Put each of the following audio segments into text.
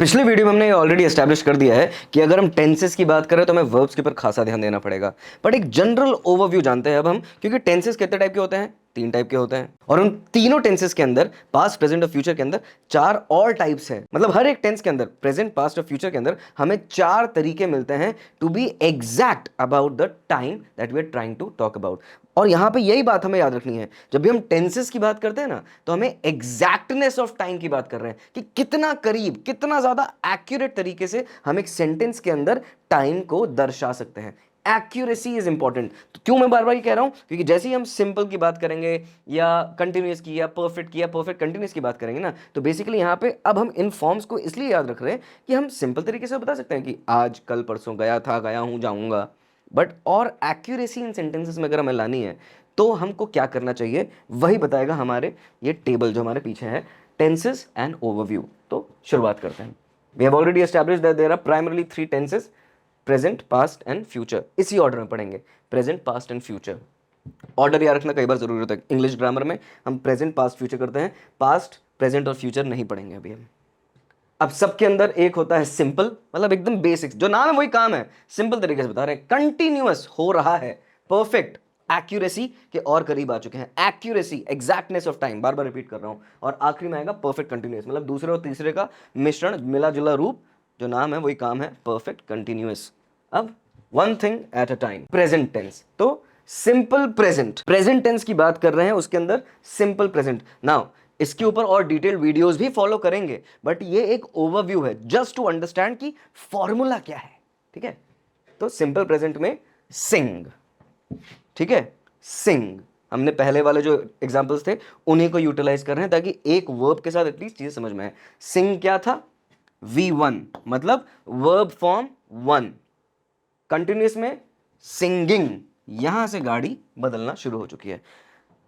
पिछले वीडियो में हमने ऑलरेडी एस्टैब्लिश कर दिया है कि अगर हम टेंसेस की बात करें तो हमें वर्ब्स के ऊपर खासा ध्यान देना पड़ेगा। बट एक जनरल ओवरव्यू जानते हैं अब हम, क्योंकि टेंसेस कितने टाइप के होते हैं? 3 टाइप के होते हैं, और उन तीनों टेंसेस के अंदर पास्ट, प्रेजेंट और फ्यूचर के अंदर 4 और टाइप्स हैं। मतलब हर एक टेंस के अंदर, प्रेजेंट, पास्ट और फ्यूचर के अंदर हमें 4 तरीके मिलते हैं to be exact about the time that we are trying to talk about. और यहां पे यही बात हमें याद रखनी है, जब भी हम टेंसेस की बात करते हैं ना, तो हमें एग्जैक्टनेस ऑफ टाइम की बात कर रहे हैं कि कितना करीब, कितना ज्यादा एक्यूरेट तरीके से हम एक सेंटेंस के अंदर टाइम को दर्शा सकते हैं। Accuracy is important. तो क्यों मैं बार बार ये कह रहा हूं? क्योंकि जैसे ही हम सिंपल की बात करेंगे या कंटिन्यूअस की या परफेक्ट कंटिन्यूअस की बात करेंगे ना, तो बेसिकली यहां पे अब हम इन फॉर्म्स को इसलिए याद रख रहे हैं कि हम सिंपल तरीके से बता सकते हैं कि आज, कल, परसों, गया था, गया हूं, जाऊंगा। बट और एक्यूरेसी इन सेंटेंसेस में अगर हमें लानी है तो हमको क्या करना चाहिए, वही बताएगा हमारे ये टेबल जो हमारे पीछे है, टेंसेस एंड ओवरव्यू। तो शुरुआत करते हैं। We have already established that there are primarily 3 tenses, present, past and future. इसी ऑर्डर में पढ़ेंगे, present, past and future. Order याद रखना कई बार जरूरी होता है। इंग्लिश ग्रामर में हम प्रेजेंट, पास्ट, फ्यूचर करते हैं, पास्ट, प्रेजेंट और फ्यूचर नहीं पढ़ेंगे अभी हम। अब सबके अंदर एक होता है सिंपल, मतलब एकदम बेसिक्स, जो नाम है वही काम है, सिंपल तरीके से बता रहे हैं। कंटिन्यूअस हो रहा है, परफेक्ट, एक्यूरेसी के और करीब आ चुके हैं। Accuracy, exactness of time, bar bar repeat कर रहा हूं। और आखिरी में आएगा परफेक्ट कंटिन्यूअस, मतलब दूसरे और तीसरे का मिश्रण, मिला जुला रूप, जो नाम है वही काम है, परफेक्ट कंटिन्यूअस। अब one thing at a time. Present tense, तो सिंपल प्रेजेंट, प्रेजेंट टेंस की बात कर रहे हैं, उसके अंदर सिंपल प्रेजेंट। नाउ इसके ऊपर और डिटेल वीडियोस भी फॉलो करेंगे, बट ये एक ओवरव्यू है जस्ट टू अंडरस्टैंड कि फॉर्मूला क्या है। ठीक है, तो सिंपल प्रेजेंट में सिंग, ठीक है, सिंग। हमने पहले वाले जो एग्जांपल्स थे उन्हीं को यूटिलाइज कर रहे हैं ताकि एक वर्ब के साथ एटलीस्ट चीज समझ में आए। सिंग क्या था? V1, मतलब वर्ब फॉर्म 1। कंटिन्यूअस में सिंगिंग, यहां से गाड़ी बदलना शुरू हो चुकी है।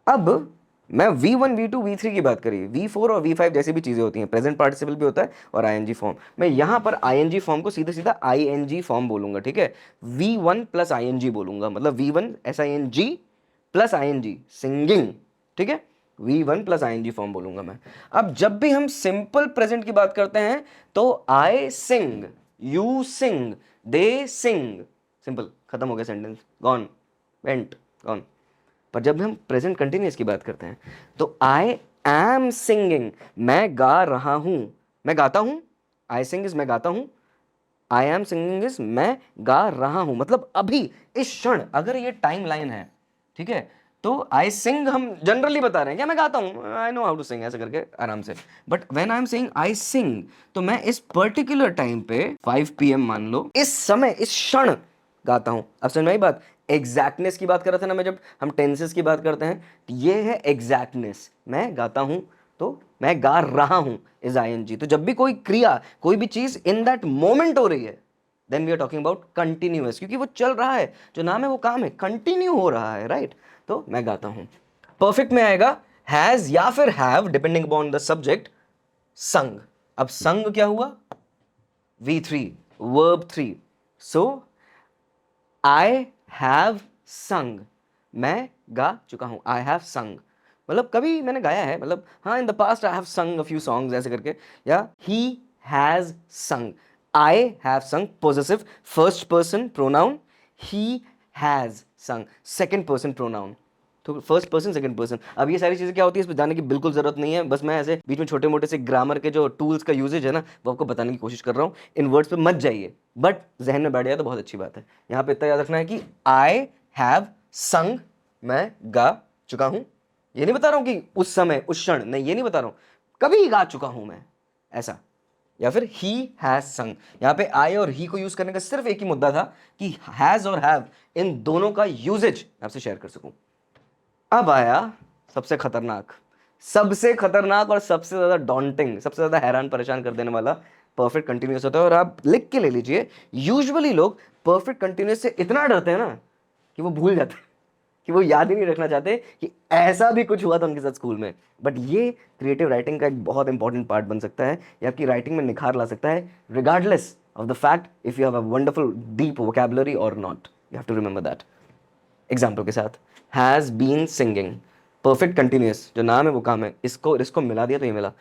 अब मैं V1, V2, V3 की बात करी, V4 और V5 जैसी भी चीजें होती हैं, प्रेजेंट पार्टिसिपल भी होता है और ING फॉर्म। मैं यहां पर ING फॉर्म को सीधा सीधा ING फॉर्म बोलूंगा, ठीक है। V1 प्लस ING बोलूंगा, मतलब V1 SING plus ING, singing, ठीक है। V1 प्लस ING फॉर्म बोलूंगा मैं। अब जब भी हम सिंपल प्रेजेंट की बात करते हैं तो आई सिंग, you sing, they Singh, simple, खत्म हो गया सेंटेंस, गॉन, वेंट, गॉन। पर जब हम प्रेजेंट कंटिन्यूअस की बात करते हैं तो आई एम सिंगिंग, मैं गा रहा हूं, मैं गाता हूं। आई सिंग इज मैं गाता हूं, आई एम सिंगिंग इज मैं गा रहा हूं, मतलब अभी इस क्षण। अगर ये टाइम लाइन है, ठीक है, तो आई सिंग हम जनरली बता रहे हैं क्या मैं गाता हूं, I know how to sing, ऐसे करके आराम से। But when I am saying I sing, तो मैं इस पर्टिकुलर टाइम पे 5 PM मान लो, इस समय, इस क्षण गाता हूं। अब समझ में आई बात? एग्जैक्टनेस की बात कर रहा था ना मैं, जब हम टेंसेस की बात करते हैं, तो ये है एग्जैक्टनेस। मैं गाता हूं तो मैं गा रहा हूं इज ING। तो जब भी कोई क्रिया, कोई भी चीज इन दैट मोमेंट हो रही है, then we are talking about continuous, क्योंकि वो चल रहा है, जो नाम है वो काम है, कंटिन्यू हो रहा है, राइट। तो मैं गाता हूं। परफेक्ट में आएगा हैज या फिर have, depending upon the subject, संग। अब संग क्या हुआ? V3, verb 3। So I have संग, मैं गा चुका हूं, आई हैव संग, मतलब कभी मैंने गाया है, मतलब हाँ, in the past I have संग अ फ्यू सॉन्ग्स, ऐसे करके। या ही हैज संग, आई हैव संग, possessive, first person pronoun, he has संग, सेकंड पर्सन प्रोनाउन। तो फर्स्ट पर्सन, सेकंड पर्सन। अब ये सारी चीज़ें क्या होती है, इस पर जाने की बिल्कुल जरूरत नहीं है, बस मैं ऐसे बीच में छोटे मोटे से ग्रामर के जो टूल्स का यूजेज है ना, वो आपको बताने की कोशिश कर रहा हूँ। इन वर्ड्स पे मत जाइए, बट जहन में बैठ जाए तो बहुत अच्छी बात है। यहाँ पे इतना याद रखना है कि आई हैव संग, मैं गा चुका हूँ। ये नहीं बता रहा हूँ कि उस समय, उस क्षण, नहीं, ये नहीं बता रहा हूँ, कभी गा चुका हूँ मैं, ऐसा। या फिर ही हैज संग, यहाँ पे आई और ही को यूज करने का सिर्फ एक ही मुद्दा था कि हैज और हैव, इन दोनों का यूजेज आपसे शेयर कर सकूं। अब आया सबसे खतरनाक, सबसे खतरनाक और सबसे ज्यादा डॉन्टिंग, सबसे ज्यादा हैरान परेशान कर देने वाला परफेक्ट कंटिन्यूअस होता है। और आप लिख के ले लीजिए, यूजुअली लोग परफेक्ट कंटिन्यूअस से इतना डरते हैं ना कि वो भूल जाते हैं, कि वो याद ही नहीं रखना चाहते कि ऐसा भी कुछ हुआ था उनके साथ स्कूल में। बट ये क्रिएटिव राइटिंग का एक बहुत इंपॉर्टेंट पार्ट बन सकता है, ये आपकी राइटिंग में निखार ला सकता है, regardless of the fact if you have a wonderful deep vocabulary और not. You have to remember that. Example के साथ, has been singing, perfect continuous, जो नाम है वो काम है, इसको इसको मिला दिया तो ये मिला।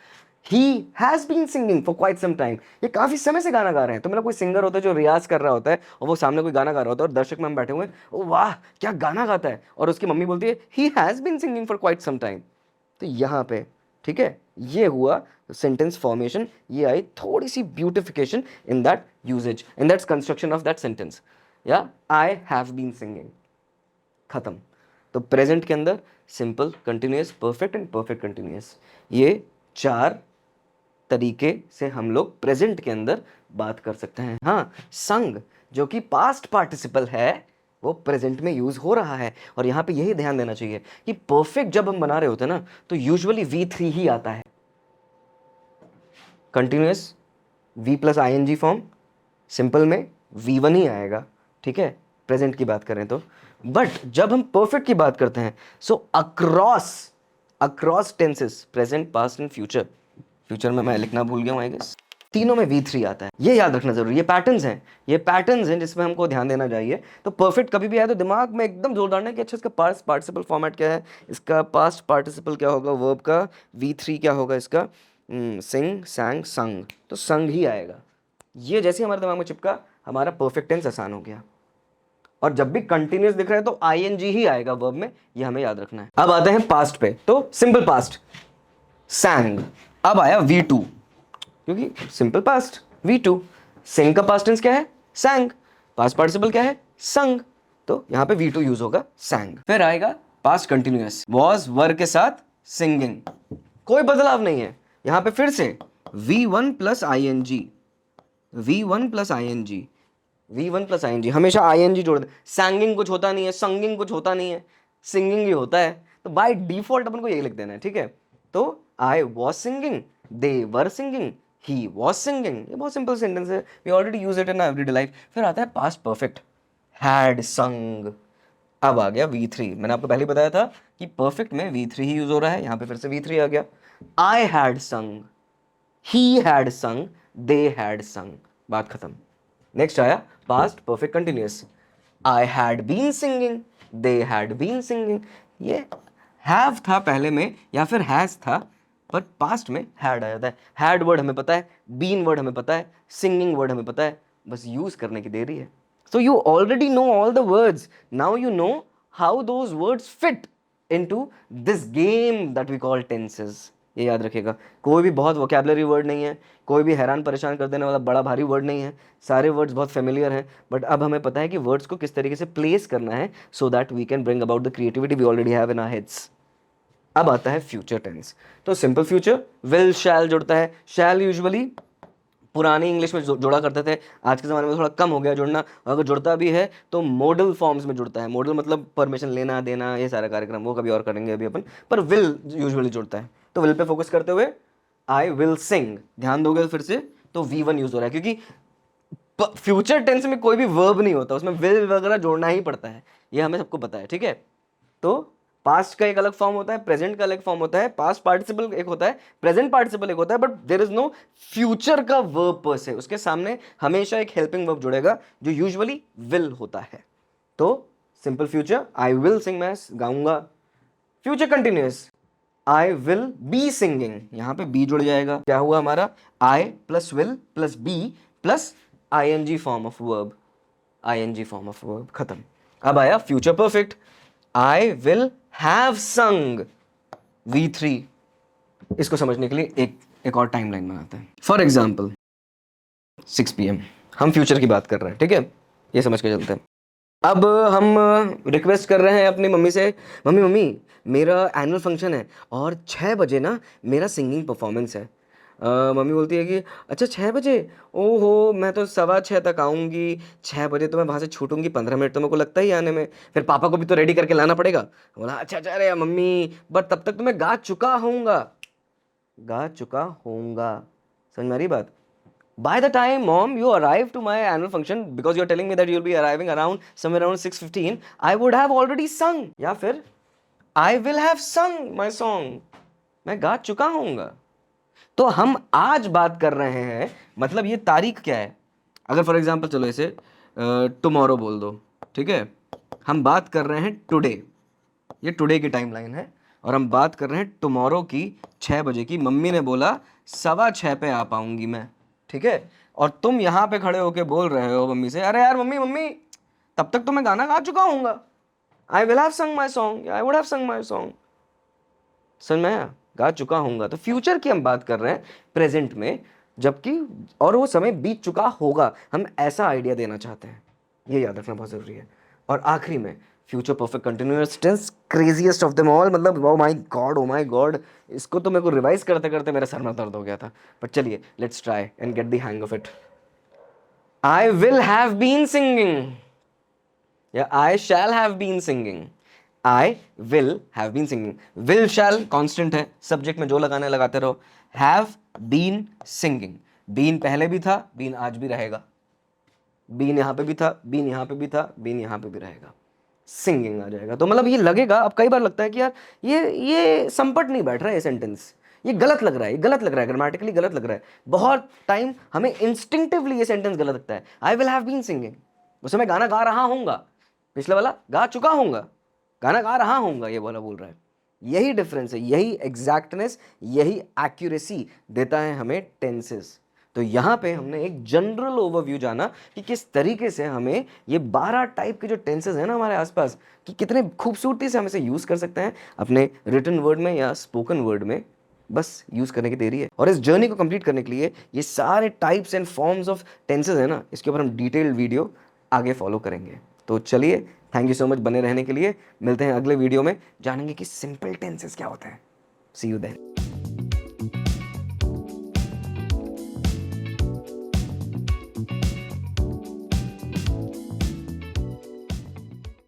He has been singing for quite some time. ये काफी समय से गाना गा रहे हैं। तो मेरा कोई सिंगर होता है जो रियाज कर रहा होता है और वो सामने कोई गाना गा रहा होता है और दर्शक में हम बैठे हुए हैं, ओ वाह क्या गाना गाता है, और उसकी मम्मी बोलती है he has been singing for quite some time। तो यहाँ पे ठीक है, ये हुआ सेंटेंस फॉर्मेशन, ये आई थोड़ी सी beautification in that usages, in that construction of that sentence. या आई हैव बीन सिंगिंग, खत्म। तो प्रेजेंट के अंदर simple, continuous, perfect and perfect continuous, ये 4 तरीके से हम लोग प्रेजेंट के अंदर बात कर सकते हैं। हाँ, संग जो कि पास्ट पार्टिसिपल है वो प्रेजेंट में यूज हो रहा है, और यहाँ पे यही ध्यान देना चाहिए कि परफेक्ट जब हम बना रहे होते हैं ना तो यूजुअली V3 ही आता है। Continuous V plus ING form, simple में V1 ही आएगा, ठीक है, प्रेजेंट की बात करें तो। बट जब हम परफेक्ट की बात करते हैं so across tenses, present, past and future, future में मैं लिखना भूल गया हूँ आई गेस, तीनों में V3 आता है। ये याद रखना जरूरी, ये पैटर्न्स हैं जिसमें हमको ध्यान देना चाहिए। तो परफेक्ट कभी भी आए तो दिमाग में एकदम जोर डालना है कि अच्छा इसका पास्ट पार्टिसिपल फॉर्मेट क्या है, इसका पास्ट पार्टिसिपल क्या होगा, वर्ब का V3 क्या होगा, इसका सिंग, सैंग, संग, तो संग ही आएगा। ये जैसे हमारे दिमाग में चिपका, हमारा परफेक्ट टेंस आसान हो गया। और जब भी कंटिन्यूअस दिख रहा है तो ING ही आएगा वर्ब में, ये हमें याद रखना है। अब आते हैं पास्ट पे, तो सिंपल पास्ट sang, अब आया V2, क्योंकि सिंपल पास्ट V2, सिंग का पास्ट टेंस क्या है, sang, पास्ट पार्टिसिपल क्या है, संग, तो यहां पे V2 यूज होगा, sang। फिर आएगा पास्ट कंटिन्यूअस, was वर्ब के साथ सिंगिंग, कोई बदलाव नहीं है। यहां पे फिर से V1 plus ING, V1 plus ING, V1 plus ING, हमेशा ING जोड़ दे। सैंगिंग कुछ होता नहीं है, संगिंग कुछ होता नहीं है, सिंगिंग ही होता है, तो बाय डिफॉल्ट अपन को यही लिख देना है, ठीक है। तो I was singing, they were singing, he was singing, ये बहुत सिंपल सेंटेंस है, we already use it in everyday life. फिर आता है पास्ट परफेक्ट, हैड संग, अब आ गया V3। मैंने आपको पहले बताया था कि परफेक्ट में V3 ही यूज हो रहा है, यहां पे फिर से V3 आ गया। आई हैड संग, ही हैड संग, दे हैड संग, बात खत्म। नेक्स्ट आया past perfect continuous, I had been singing, they had been singing, ये हैव था पहले में या फिर हैज था, पर पास्ट में हैड आ जाता है। हैड वर्ड हमें पता है, बीन वर्ड हमें पता है, सिंगिंग वर्ड हमें पता है, बस यूज करने की देरी है। So you already know all the words, now you know how those words fit into this game that we call tenses. ये याद रखिएगा, कोई भी बहुत वोकैबुलरी वर्ड नहीं है, कोई भी हैरान परेशान कर देने वाला बड़ा भारी वर्ड नहीं है, सारे वर्ड्स बहुत फेमिलियर हैं, बट अब हमें पता है कि वर्ड्स को किस तरीके से प्लेस करना है so that we can bring about the creativity we already have in our heads. अब आता है फ्यूचर टेंस, तो सिंपल फ्यूचर विल शैल जुड़ता है। शैल यूजुअली पुरानी इंग्लिश में जोड़ा करते थे, आज के ज़माने में थोड़ा कम हो गया जुड़ना, अगर जुड़ता भी है तो मॉडल फॉर्म्स में जुड़ता है। मॉडल मतलब परमिशन लेना देना, ये सारा कार्यक्रम वो कभी और करेंगे अभी अपन, पर विल यूजुअली जुड़ता है। तो विल पे फोकस करते हुए आई विल सिंग, ध्यान दोगे फिर से तो V1 यूज हो रहा है, क्योंकि फ्यूचर टेंस में कोई भी वर्ब नहीं होता, उसमें विल वगैरह जोड़ना ही पड़ता है, ये हमें सबको पता है, ठीक है। तो पास्ट का एक अलग फॉर्म होता है, प्रेजेंट का अलग फॉर्म होता है, पास्ट पार्टिसिपल एक होता है, प्रेजेंट पार्टिसिपल एक होता है, but there is no future का वर्ब पर से, उसके सामने हमेशा एक हेल्पिंग वर्ब जुड़ेगा जो यूजुअली विल होता है। तो simple future I will sing, मैं गाऊंगा। Future continuous I will be singing, यहां पे बी जुड़ जाएगा, क्या हुआ हमारा, I plus will plus be plus ING form of verb, ING form of verb, खत्म। अब आया future perfect, I will have sung, V3। इसको समझने के लिए एक और टाइमलाइन बनाते हैं। फॉर एग्जाम्पल 6 PM, हम फ्यूचर की बात कर रहे हैं, ठीक है, ये समझ के चलते हैं। अब हम रिक्वेस्ट कर रहे हैं अपनी मम्मी से, मम्मी मम्मी मेरा एनुअल फंक्शन है और 6 बजे ना मेरा सिंगिंग परफॉर्मेंस है। मम्मी बोलती है कि अच्छा 6 बजे, ओहो मैं तो 6:15 तक आऊँगी, 6 बजे तो मैं वहाँ से छूटूंगी, 15 मिनट तो मेरे को लगता ही आने में, फिर पापा को भी तो रेडी करके लाना पड़ेगा। बोला अच्छा अच्छा, अरे मम्मी बट तब तक तो मैं गा चुका होऊंगा, समझ में आ रही बात। By the time mom you arrive to my annual function, because you're telling me that you'll be arriving around somewhere around 6:15, I would have already sung, या फिर I will have sung my song, मैं गा चुका हूँगा। तो हम आज बात कर रहे हैं, मतलब ये तारीख क्या है, अगर फॉर एग्जांपल चलो इसे टुमारो बोल दो, ठीक है, हम बात कर रहे हैं टुडे, ये टुडे की टाइमलाइन है, और हम बात कर रहे हैं टुमारो की 6 बजे की। मम्मी ने बोला 6:15 पे आ पाऊंगी मैं, ठीक है? और तुम यहाँ पे खड़े होके बोल रहे हो मम्मी से, अरे यार मम्मी मम्मी, तब तक तो मैं गाना गा चुका हूँगा, आई विल हैव संग my song, I would have संग माई सॉन्ग। समझ में आया? गा चुका हूँगा। तो फ्यूचर की हम बात कर रहे हैं प्रेजेंट में, जबकि और वो समय बीत चुका होगा, हम ऐसा आइडिया देना चाहते हैं। ये याद रखना बहुत ज़रूरी है। और आखिरी में future perfect continuous tense, craziest of them all, मतलब ओ माय गॉड, इसको तो मेरे को रिवाइज करते करते मेरे सर में दर्द हो गया था। बट चलिए, let's try and get the hang of it. I will have been singing या I shall have been singing. I will have been singing, will shall constant है, सब्जेक्ट में जो लगाने लगाते रहो। हैव बीन सिंगिंग, बीन पहले भी था, बीन आज भी रहेगा, बीन यहां पे भी था, बीन यहां पे भी था, बीन यहां पे भी रहेगा, सिंगिंग आ जाएगा। तो मतलब ये लगेगा, अब कई बार लगता है कि यार ये संपट नहीं बैठ रहा है, ये सेंटेंस ये गलत लग रहा है, ये गलत लग रहा है, ग्रामेटिकली गलत लग रहा है। बहुत टाइम हमें इंस्टिंक्टिवली ये सेंटेंस गलत लगता है। I will have been singing, उस समय गाना गा रहा हूंगा, पिछले वाला गा चुका हूंगा, गाना गा रहा हूंगा, ये वाला बोल रहा है। यही डिफरेंस है, यही एग्जैक्टनेस, यही एक्यूरेसी देता है हमें टेंसेस। तो यहाँ पे हमने एक जनरल ओवरव्यू जाना कि किस तरीके से हमें ये 12 टाइप के जो टेंसेस हैं ना हमारे आसपास, कि कितने खूबसूरती से हम इसे यूज़ कर सकते हैं अपने रिटन वर्ड में या स्पोकन वर्ड में। बस यूज़ करने की देरी है। और इस जर्नी को कंप्लीट करने के लिए ये सारे types and forms of tenses है ना, इसके ऊपर हम डिटेल्ड वीडियो आगे फॉलो करेंगे। तो चलिए, थैंक यू सो मच बने रहने के लिए। मिलते हैं अगले वीडियो में, जानेंगे कि सिंपल टेंसेस क्या होते हैं। सी यू देन।